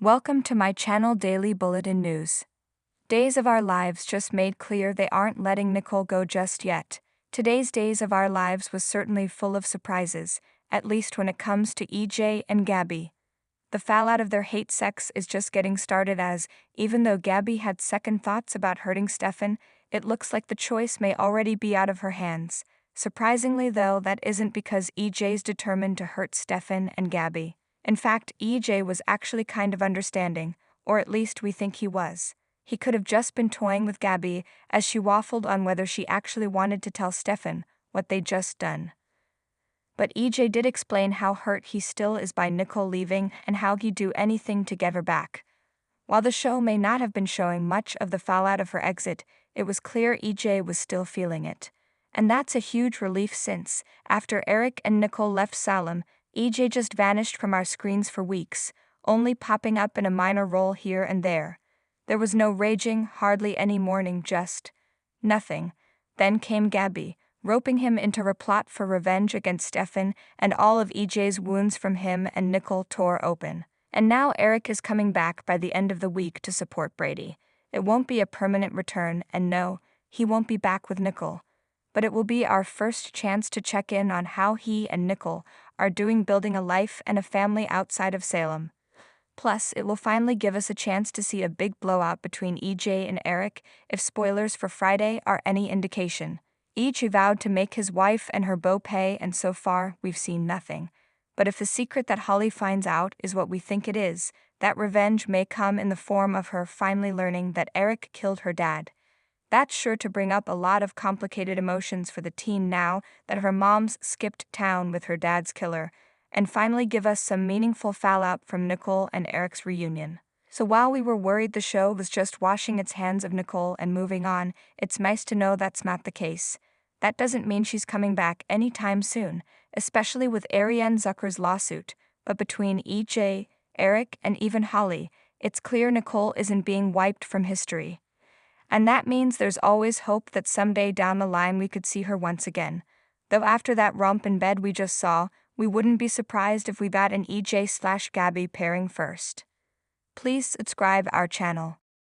Welcome to my channel Daily Bulletin News. Days of Our Lives just made clear they aren't letting Nicole go just yet. Today's Days of Our Lives was certainly full of surprises, at least when it comes to EJ and Gabby. The fallout of their hate sex is just getting started as, even though Gabby had second thoughts about hurting Stefan, it looks like the choice may already be out of her hands. Surprisingly though, that isn't because EJ's determined to hurt Stefan and Gabby. In fact, EJ was actually kind of understanding, or at least we think he was. He could have just been toying with Gabby as she waffled on whether she actually wanted to tell Stefan what they'd just done. But EJ did explain how hurt he still is by Nicole leaving and how he'd do anything to get her back. While the show may not have been showing much of the fallout of her exit, it was clear EJ was still feeling it. And that's a huge relief since, after Eric and Nicole left Salem, EJ just vanished from our screens for weeks, only popping up in a minor role here and there. There was no raging, hardly any mourning, just nothing. Then came Gabby, roping him into her plot for revenge against Stefan, and all of EJ's wounds from him and Nicole tore open. And now Eric is coming back by the end of the week to support Brady. It won't be a permanent return, and no, he won't be back with Nicole. But it will be our first chance to check in on how he and Nicole are doing building a life and a family outside of Salem. Plus, it will finally give us a chance to see a big blowout between EJ and Eric, if spoilers for Friday are any indication. Each vowed to make his wife and her beau pay, and so far, we've seen nothing. But if the secret that Holly finds out is what we think it is, that revenge may come in the form of her finally learning that Eric killed her dad. That's sure to bring up a lot of complicated emotions for the teen now that her mom's skipped town with her dad's killer, and finally give us some meaningful fallout from Nicole and Eric's reunion. So while we were worried the show was just washing its hands of Nicole and moving on, it's nice to know that's not the case. That doesn't mean she's coming back anytime soon, especially with Ariane Zucker's lawsuit, but between EJ, Eric, and even Holly, it's clear Nicole isn't being wiped from history. And that means there's always hope that someday down the line we could see her once again. Though after that romp in bed we just saw, we wouldn't be surprised if we got an EJ/Gabby pairing first. Please subscribe our channel.